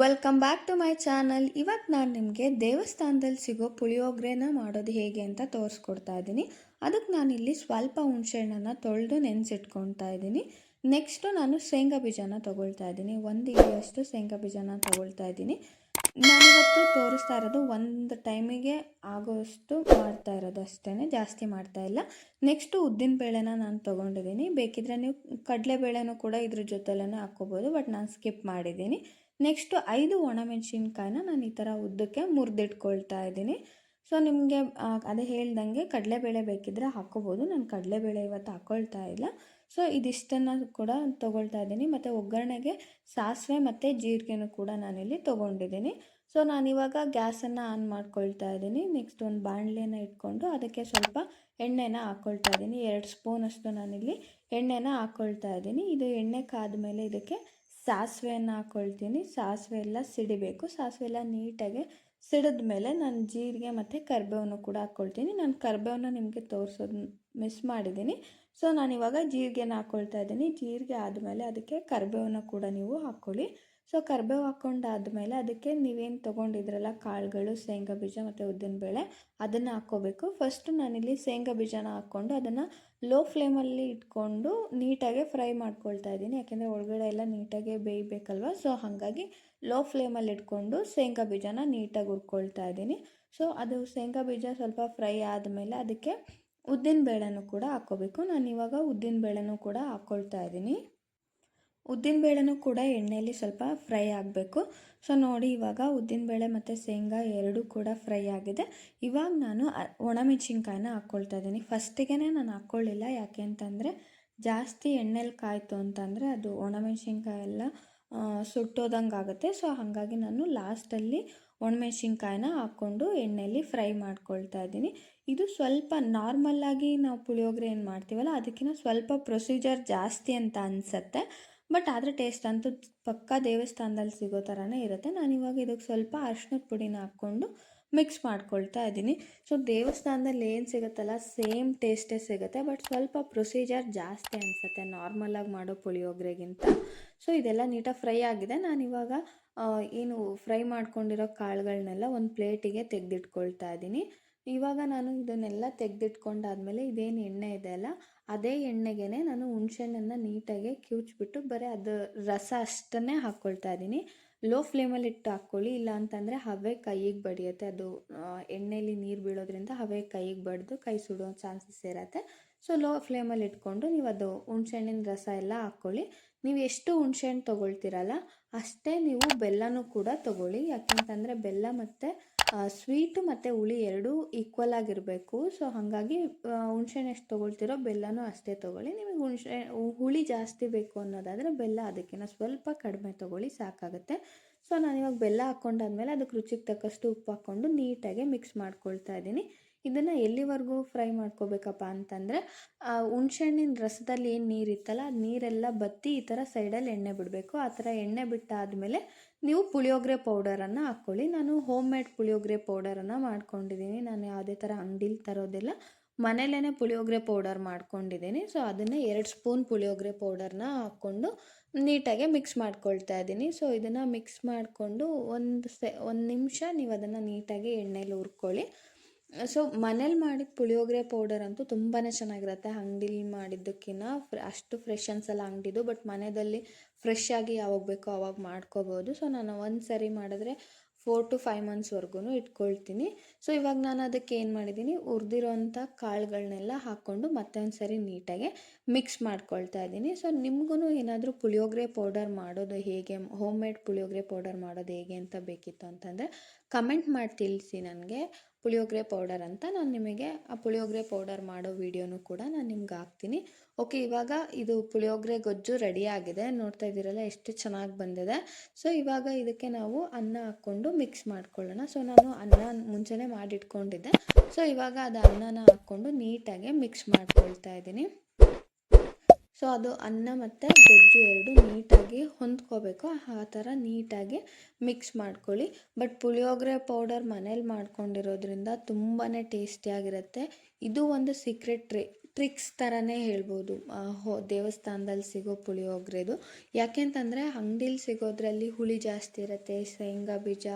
Welcome back to my channel. ಇವತ್ತು ನಾನು ನಿಮಗೆ ದೇವಸ್ಥಾನದಲ್ಲಿ ಸಿಗೋ ಪುಳಿಯೋಗರೆನ ಮಾಡೋದು ಹೇಗೆ ಅಂತ ತೋರಿಸ್ಕೊಡ್ತಾ ಇದ್ದೀನಿ. ಅದಕ್ಕೆ ನಾನಿಲ್ಲಿ ಸ್ವಲ್ಪ ಹುಣಸೆಹಣ್ಣನ್ನು ತೊಳೆದು ನೆನೆಸಿಟ್ಕೊಳ್ತಾ ಇದ್ದೀನಿ. ನೆಕ್ಸ್ಟು ನಾನು ಶೇಂಗಾ ಬೀಜನ ತೊಗೊಳ್ತಾ ಇದ್ದೀನಿ. 1 ಹಿಡಿಯಷ್ಟು ಶೇಂಗಾ ಬೀಜನ ತೊಗೊಳ್ತಾ ಇದ್ದೀನಿ. ನಾನಿವತ್ತು ತೋರಿಸ್ತಾ ಇರೋದು ಒಂದು ಟೈಮಿಗೆ ಆಗೋಷ್ಟು ಮಾಡ್ತಾ ಇರೋದು ಅಷ್ಟೇ, ಜಾಸ್ತಿ ಮಾಡ್ತಾ ಇಲ್ಲ. ನೆಕ್ಸ್ಟು ಉದ್ದಿನ ಬೇಳೆನ ನಾನು ತೊಗೊಂಡಿದ್ದೀನಿ. ಬೇಕಿದ್ರೆ ನೀವು ಕಡಲೆಬೇಳೆನೂ ಕೂಡ ಇದ್ರ ಜೊತೆಲೇ ಹಾಕ್ಕೋಬೋದು, ಬಟ್ ನಾನು ಸ್ಕಿಪ್ ಮಾಡಿದ್ದೀನಿ. ನೆಕ್ಸ್ಟು 5 ಒಣಮೆಣಸಿನ್ಕಾಯಿನ ನಾನು ಈ ಥರ ಉದ್ದಕ್ಕೆ ಮುರಿದಿಟ್ಕೊಳ್ತಾ ಇದ್ದೀನಿ. ಸೊ ನಿಮಗೆ ಅದೇ ಹೇಳ್ದಂಗೆ ಕಡಲೆಬೇಳೆ ಬೇಕಿದ್ದರೆ ಹಾಕ್ಕೋಬೋದು. ನಾನು ಕಡಲೆಬೇಳೆ ಇವತ್ತು ಹಾಕ್ಕೊಳ್ತಾ ಇಲ್ಲ. ಸೊ ಇದಿಷ್ಟನ್ನು ಕೂಡ ತೊಗೊಳ್ತಾ ಇದ್ದೀನಿ. ಮತ್ತು ಒಗ್ಗರಣೆಗೆ ಸಾಸಿವೆ ಮತ್ತು ಜೀರಿಗೆನೂ ಕೂಡ ನಾನಿಲ್ಲಿ ತೊಗೊಂಡಿದ್ದೀನಿ. ಸೊ ನಾನಿವಾಗ ಗ್ಯಾಸನ್ನು ಆನ್ ಮಾಡ್ಕೊಳ್ತಾ ಇದ್ದೀನಿ. ನೆಕ್ಸ್ಟ್ ಒಂದು ಬಾಣಲೆನ ಇಟ್ಕೊಂಡು ಅದಕ್ಕೆ ಸ್ವಲ್ಪ ಎಣ್ಣೆನ ಹಾಕ್ಕೊಳ್ತಾ ಇದ್ದೀನಿ. 2 ಸ್ಪೂನಷ್ಟು ನಾನಿಲ್ಲಿ ಎಣ್ಣೆನ ಹಾಕ್ಕೊಳ್ತಾ ಇದ್ದೀನಿ. ಇದು ಎಣ್ಣೆ ಕಾದ್ಮೇಲೆ ಇದಕ್ಕೆ ಸಾಸಿವೆಯನ್ನು ಹಾಕ್ಕೊಳ್ತೀನಿ. ಸಾಸಿವೆ ಎಲ್ಲ ಸಿಡಿಬೇಕು. ಸಾಸಿವೆ ಎಲ್ಲ ನೀಟಾಗಿ ಸಿಡಿದ ಮೇಲೆ ನಾನು ಜೀರಿಗೆ ಮತ್ತು ಕರಿಬೇವನ್ನು ಕೂಡ ಹಾಕ್ಕೊಳ್ತೀನಿ. ನಾನು ಕರಿಬೇವನ್ನ ನಿಮಗೆ ತೋರಿಸೋದು ಮಿಸ್ ಮಾಡಿದ್ದೀನಿ. ಸೊ ನಾನಿವಾಗ ಜೀರಿಗೆನ ಹಾಕ್ಕೊಳ್ತಾ ಇದ್ದೀನಿ. ಜೀರಿಗೆ ಆದಮೇಲೆ ಅದಕ್ಕೆ ಕರಿಬೇವನ್ನ ಕೂಡ ನೀವು ಹಾಕ್ಕೊಳ್ಳಿ. ಸೊ ಕರಿಬೇವು ಹಾಕ್ಕೊಂಡಾದಮೇಲೆ ಅದಕ್ಕೆ ನೀವೇನು ತೊಗೊಂಡಿದ್ರಲ್ಲ ಕಾಳುಗಳು, ಶೇಂಗಾ ಬೀಜ ಮತ್ತು ಉದ್ದಿನಬೇಳೆ, ಅದನ್ನು ಹಾಕ್ಕೋಬೇಕು. ಫಸ್ಟು ನಾನಿಲ್ಲಿ ಶೇಂಗಾ ಬೀಜನ ಹಾಕ್ಕೊಂಡು ಅದನ್ನು ಲೋ ಫ್ಲೇಮಲ್ಲಿ ಇಟ್ಕೊಂಡು ನೀಟಾಗಿ ಫ್ರೈ ಮಾಡ್ಕೊಳ್ತಾ ಇದ್ದೀನಿ. ಯಾಕೆಂದರೆ ಒಳಗಡೆ ಎಲ್ಲ ನೀಟಾಗಿ ಬೇಯಬೇಕಲ್ವ. ಸೊ ಹಾಗಾಗಿ ಲೋ ಫ್ಲೇಮಲ್ಲಿ ಇಟ್ಕೊಂಡು ಶೇಂಗಾ ಬೀಜನ ನೀಟಾಗಿ ಹುರ್ಕೊಳ್ತಾ ಇದ್ದೀನಿ. ಸೊ ಅದು ಶೇಂಗಾ ಬೀಜ ಸ್ವಲ್ಪ ಫ್ರೈ ಆದಮೇಲೆ ಅದಕ್ಕೆ ಉದ್ದಿನಬೇಳೆನೂ ಕೂಡ ಹಾಕ್ಕೋಬೇಕು. ನಾನಿವಾಗ ಉದ್ದಿನಬೇಳೆನೂ ಕೂಡ ಹಾಕ್ಕೊಳ್ತಾ ಇದ್ದೀನಿ. ಉದ್ದಿನಬೇಳೆನೂ ಕೂಡ ಎಣ್ಣೆಯಲ್ಲಿ ಸ್ವಲ್ಪ ಫ್ರೈ ಆಗಬೇಕು. ಸೊ ನೋಡಿ, ಇವಾಗ ಉದ್ದಿನಬೇಳೆ ಮತ್ತು ಶೇಂಗಾ ಎರಡೂ ಕೂಡ ಫ್ರೈ ಆಗಿದೆ. ಇವಾಗ ನಾನು ಒಣಮೆಣಸಿನ್ಕಾಯಿನ ಹಾಕ್ಕೊಳ್ತಾ ಇದ್ದೀನಿ. ಫಸ್ಟಿಗೆ ನಾನು ಹಾಕ್ಕೊಳ್ಳಿಲ್ಲ, ಯಾಕೆ ಅಂತಂದರೆ ಜಾಸ್ತಿ ಎಣ್ಣೆಲಿ ಕಾಯ್ತು ಅಂತಂದರೆ ಅದು ಒಣಮೆಣಸಿನ್ಕಾಯಿ ಎಲ್ಲ ಸುಟ್ಟೋದಂಗೆ ಆಗುತ್ತೆ. ಸೊ ಹಾಗಾಗಿ ನಾನು ಲಾಸ್ಟಲ್ಲಿ ಒಣಮೆಣಸಿನ್ಕಾಯಿನ ಹಾಕ್ಕೊಂಡು ಎಣ್ಣೆಯಲ್ಲಿ ಫ್ರೈ ಮಾಡ್ಕೊಳ್ತಾ ಇದ್ದೀನಿ. ಇದು ಸ್ವಲ್ಪ ನಾರ್ಮಲ್ಲಾಗಿ ನಾವು ಪುಳಿಯೋಗರೆ ಏನು ಮಾಡ್ತೀವಲ್ಲ ಅದಕ್ಕಿಂತ ಸ್ವಲ್ಪ ಪ್ರೊಸೀಜರ್ ಜಾಸ್ತಿ ಅಂತ ಅನಿಸುತ್ತೆ. ಬಟ್ ಆದರೆ ಟೇಸ್ಟ್ ಅಂತೂ ಪಕ್ಕಾ ದೇವಸ್ಥಾನದಲ್ಲಿ ಸಿಗೋ ಥರನೇ ಇರುತ್ತೆ. ನಾನಿವಾಗ ಇದಕ್ಕೆ ಸ್ವಲ್ಪ ಅರಿಶಿನದ ಪುಡಿನ ಹಾಕ್ಕೊಂಡು ಮಿಕ್ಸ್ ಮಾಡ್ಕೊಳ್ತಾ ಇದ್ದೀನಿ. ಸೊ ದೇವಸ್ಥಾನದಲ್ಲಿ ಏನು ಸಿಗುತ್ತಲ್ಲ ಸೇಮ್ ಟೇಸ್ಟೇ ಸಿಗುತ್ತೆ, ಬಟ್ ಸ್ವಲ್ಪ ಪ್ರೊಸೀಜರ್ ಜಾಸ್ತಿ ಅನಿಸುತ್ತೆ ನಾರ್ಮಲಾಗಿ ಮಾಡೋ ಪುಳಿಯೋಗರೆಗಿಂತ. ಸೊ ಇದೆಲ್ಲ ನೀಟಾಗಿ ಫ್ರೈ ಆಗಿದೆ. ನಾನಿವಾಗ ಏನು ಫ್ರೈ ಮಾಡ್ಕೊಂಡಿರೋ ಕಾಳುಗಳನ್ನೆಲ್ಲ ಒಂದು ಪ್ಲೇಟಿಗೆ ತೆಗೆದಿಟ್ಕೊಳ್ತಾ ಇದ್ದೀನಿ. ಇವಾಗ ನಾನು ಇದನ್ನೆಲ್ಲ ತೆಗೆದಿಟ್ಕೊಂಡಾದ್ಮೇಲೆ ಇದೇನು ಎಣ್ಣೆ ಇದೆ ಅಲ್ಲ, ಅದೇ ಎಣ್ಣೆಗೆ ನಾನು ಹುಣಸೆಹಣ್ಣನ್ನು ನೀಟಾಗಿ ಕಿವುಚ್ಬಿಟ್ಟು ಬರೀ ಅದು ರಸ ಅಷ್ಟನ್ನೇ ಹಾಕ್ಕೊಳ್ತಾ ಇದ್ದೀನಿ. ಲೋ ಫ್ಲೇಮಲ್ಲಿ ಇಟ್ಟು ಹಾಕ್ಕೊಳ್ಳಿ, ಇಲ್ಲ ಅಂತಂದರೆ ಹವೆ ಕೈಗೆ ಬಡಿಯುತ್ತೆ. ಅದು ಎಣ್ಣೆಯಲ್ಲಿ ನೀರು ಬೀಳೋದ್ರಿಂದ ಹವೆ ಕೈಗೆ ಬಡಿದು ಕೈ ಸುಡೋ ಚಾನ್ಸಸ್ ಇರುತ್ತೆ. ಸೊ ಲೋ ಫ್ಲೇಮಲ್ಲಿ ಇಟ್ಕೊಂಡು ನೀವು ಅದು ಹುಣಸೆಹಣ್ಣಿನ ರಸ ಎಲ್ಲ ಹಾಕ್ಕೊಳ್ಳಿ. ನೀವು ಎಷ್ಟು ಹುಣಸೆಹಣ್ಣು ತೊಗೊಳ್ತೀರಲ್ಲ ಅಷ್ಟೇ ನೀವು ಬೆಲ್ಲನೂ ಕೂಡ ತೊಗೊಳ್ಳಿ. ಯಾಕೆಂತಂದರೆ ಬೆಲ್ಲ ಮತ್ತು ಸ್ವೀಟು ಮತ್ತು ಹುಳಿ ಎರಡೂ ಈಕ್ವಲ್ ಆಗಿರಬೇಕು. ಸೊ ಹಾಗಾಗಿ ಹುಣಸೆಹಣ್ಣು ಎಷ್ಟು ತೊಗೊಳ್ತಿರೋ ಬೆಲ್ಲನೂ ಅಷ್ಟೇ ತೊಗೊಳ್ಳಿ. ನಿಮಗೆ ಹುಳಿ ಜಾಸ್ತಿ ಬೇಕು ಅನ್ನೋದಾದರೆ ಬೆಲ್ಲ ಅದಕ್ಕಿಂತ ಸ್ವಲ್ಪ ಕಡಿಮೆ ತೊಗೊಳ್ಳಿ, ಸಾಕಾಗುತ್ತೆ. ಸೊ ನಾನಿವಾಗ ಬೆಲ್ಲ ಹಾಕ್ಕೊಂಡಾದ್ಮೇಲೆ ಅದಕ್ಕೆ ರುಚಿಗೆ ತಕ್ಕಷ್ಟು ಉಪ್ಪು ಹಾಕ್ಕೊಂಡು ನೀಟಾಗಿ ಮಿಕ್ಸ್ ಮಾಡ್ಕೊಳ್ತಾ ಇದ್ದೀನಿ. ಇದನ್ನು ಎಲ್ಲಿವರೆಗೂ ಫ್ರೈ ಮಾಡ್ಕೋಬೇಕಪ್ಪ ಅಂತಂದರೆ ಹುಣಸೆಹಣ್ಣಿನ ರಸದಲ್ಲಿ ಏನು ನೀರಿತ್ತಲ್ಲ ಅದು ನೀರೆಲ್ಲ ಬತ್ತಿ ಈ ಥರ ಸೈಡಲ್ಲಿ ಎಣ್ಣೆ ಬಿಡಬೇಕು. ಆ ಥರ ಎಣ್ಣೆ ಬಿಟ್ಟಾದಮೇಲೆ ನೀವು ಪುಳಿಯೋಗರೆ ಪೌಡರನ್ನು ಹಾಕ್ಕೊಳ್ಳಿ. ನಾನು ಹೋಮ್ ಮೇಡ್ ಪುಳಿಯೋಗರೆ ಪೌಡರನ್ನು ಮಾಡ್ಕೊಂಡಿದ್ದೀನಿ. ನಾನು ಯಾವುದೇ ಥರ ಅಂಗಡಿಲಿ ತರೋದಿಲ್ಲ, ಮನೇಲೇ ಪುಳಿಯೋಗರೆ ಪೌಡರ್ ಮಾಡ್ಕೊಂಡಿದ್ದೀನಿ. ಸೊ ಅದನ್ನು 2 ಸ್ಪೂನ್ ಪುಳಿಯೋಗರೆ ಪೌಡರ್ನ ಹಾಕ್ಕೊಂಡು ನೀಟಾಗಿ ಮಿಕ್ಸ್ ಮಾಡ್ಕೊಳ್ತಾ ಇದ್ದೀನಿ. ಸೊ ಇದನ್ನು ಮಿಕ್ಸ್ ಮಾಡಿಕೊಂಡು ಒಂದು ನಿಮಿಷ ನೀವು ಅದನ್ನು ನೀಟಾಗಿ ಎಣ್ಣೆಲಿ ಹುರ್ಕೊಳ್ಳಿ. ಸೊ ಮನೇಲಿ ಮಾಡಿದ ಪುಳಿಯೋಗರೆ ಪೌಡರ್ ಅಂತೂ ತುಂಬಾ ಚೆನ್ನಾಗಿರುತ್ತೆ. ಅಂಗಡಿಲಿ ಮಾಡಿದ್ದಕ್ಕಿಂತ ಅಷ್ಟು ಫ್ರೆಶ್ ಅನ್ಸಲ್ಲ ಅಂಗಡಿದು, ಬಟ್ ಮನೆಯಲ್ಲಿ ಫ್ರೆಶ್ ಆಗಿ ಯಾವಾಗ ಬೇಕೋ ಆವಾಗ ಮಾಡ್ಕೋಬೋದು. ಸೊ ನಾನು ಒಂದು ಸರಿ ಮಾಡಿದ್ರೆ 4 to 5 ಮಂತ್ಸ್ವರೆಗೂ ಇಟ್ಕೊಳ್ತೀನಿ. ಸೊ ಇವಾಗ ನಾನು ಅದಕ್ಕೆ ಏನು ಮಾಡಿದ್ದೀನಿ, ಹುರಿದಿರೋಂಥ ಕಾಳುಗಳನ್ನೆಲ್ಲ ಹಾಕ್ಕೊಂಡು ಮತ್ತೆ ಒಂದು ಸರಿ ನೀಟಾಗಿ ಮಿಕ್ಸ್ ಮಾಡ್ಕೊಳ್ತಾ ಇದ್ದೀನಿ. ಸೊ ನಿಮಗೂ ಏನಾದರೂ ಪುಳಿಯೋಗರೆ ಪೌಡರ್ ಮಾಡೋದು ಹೇಗೆ, ಹೋಮ್ ಮೇಡ್ ಪುಳಿಯೋಗರೆ ಪೌಡರ್ ಮಾಡೋದು ಹೇಗೆ ಅಂತ ಬೇಕಿತ್ತು ಅಂತಂದರೆ ಕಮೆಂಟ್ ಮಾಡಿ ತಿಳಿಸಿ ನನಗೆ, ಪುಳಿಯೋಗರೆ ಪೌಡರ್ ಅಂತ. ನಾನು ನಿಮಗೆ ಆ ಪುಳಿಯೋಗರೆ ಪೌಡರ್ ಮಾಡೋ ವಿಡಿಯೋನೂ ಕೂಡ ನಾನು ನಿಮ್ಗೆ ಹಾಕ್ತೀನಿ. ಓಕೆ, ಇವಾಗ ಇದು ಪುಳಿಯೋಗರೆ ಗೊಜ್ಜು ರೆಡಿಯಾಗಿದೆ. ನೋಡ್ತಾ ಇದ್ದೀರಲ್ಲ ಎಷ್ಟು ಚೆನ್ನಾಗಿ ಬಂದಿದೆ. ಸೊ ಇವಾಗ ಇದಕ್ಕೆ ನಾವು ಅನ್ನ ಹಾಕ್ಕೊಂಡು ಮಿಕ್ಸ್ ಮಾಡ್ಕೊಳ್ಳೋಣ. ಸೊ ನಾನು ಅನ್ನ ಮುಂಚೆನೇ ಮಾಡಿಟ್ಕೊಂಡಿದ್ದೆ. ಸೊ ಇವಾಗ ಅದು ಅನ್ನನ ಹಾಕ್ಕೊಂಡು ನೀಟಾಗಿ ಮಿಕ್ಸ್ ಮಾಡ್ಕೊಳ್ತಾ ಇದ್ದೀನಿ. ಸೊ ಅದು ಅನ್ನ ಮತ್ತು ಗೊಜ್ಜು ಎರಡು ನೀಟಾಗಿ ಹೊಂದ್ಕೋಬೇಕು, ಆ ಥರ ನೀಟಾಗಿ ಮಿಕ್ಸ್ ಮಾಡ್ಕೊಳ್ಳಿ. ಬಟ್ ಪುಳಿಯೋಗರೆ ಪೌಡರ್ ಮನೇಲಿ ಮಾಡ್ಕೊಂಡಿರೋದ್ರಿಂದ ತುಂಬಾ ಟೇಸ್ಟಿಯಾಗಿರುತ್ತೆ. ಇದು ಒಂದು ಸೀಕ್ರೆಟ್ ಟ್ರಿಕ್ಸ್ ಥರನೇ ಹೇಳ್ಬೋದು ದೇವಸ್ಥಾನದಲ್ಲಿ ಸಿಗೋ ಪುಳಿಯೋಗರೆದು. ಯಾಕೆಂತಂದರೆ ಅಂಗಡೀಲಿ ಸಿಗೋದ್ರಲ್ಲಿ ಹುಳಿ ಜಾಸ್ತಿ ಇರುತ್ತೆ, ಶೇಂಗಾ ಬೀಜ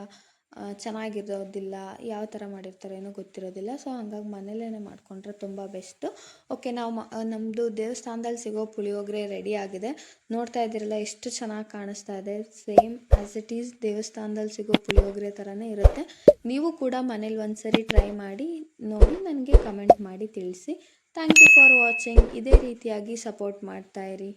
ಚೆನ್ನಾಗಿರೋದಿಲ್ಲ, ಯಾವ ಥರ ಮಾಡಿರ್ತಾರೇನೋ ಗೊತ್ತಿರೋದಿಲ್ಲ. ಸೊ ಹಂಗಾಗಿ ಮನೇಲೇ ಮಾಡಿಕೊಂಡ್ರೆ ತುಂಬ ಬೆಸ್ಟು. ಓಕೆ, ನಾವು ನಮ್ಮದು ದೇವಸ್ಥಾನದಲ್ಲಿ ಸಿಗೋ ಪುಳಿಯೋಗರೆ ರೆಡಿ ಆಗಿದೆ. ನೋಡ್ತಾ ಇದ್ದೀರಲ್ಲ ಎಷ್ಟು ಚೆನ್ನಾಗಿ ಕಾಣಿಸ್ತಾ ಇದೆ. ಸೇಮ್ ಆ್ಯಸ್ ಇಟ್ ಈಸ್ ದೇವಸ್ಥಾನದಲ್ಲಿ ಸಿಗೋ ಪುಳಿಯೋಗರೆ ಥರನೇ ಇರುತ್ತೆ. ನೀವು ಕೂಡ ಮನೇಲಿ ಒಂದ್ಸರಿ ಟ್ರೈ ಮಾಡಿ ನೋಡಿ ನನಗೆ ಕಮೆಂಟ್ ಮಾಡಿ ತಿಳಿಸಿ. Thank you for watching. ಇದೇ ರೀತಿಯಾಗಿ ಸಪೋರ್ಟ್ ಮಾಡ್ತಾಯಿರಿ.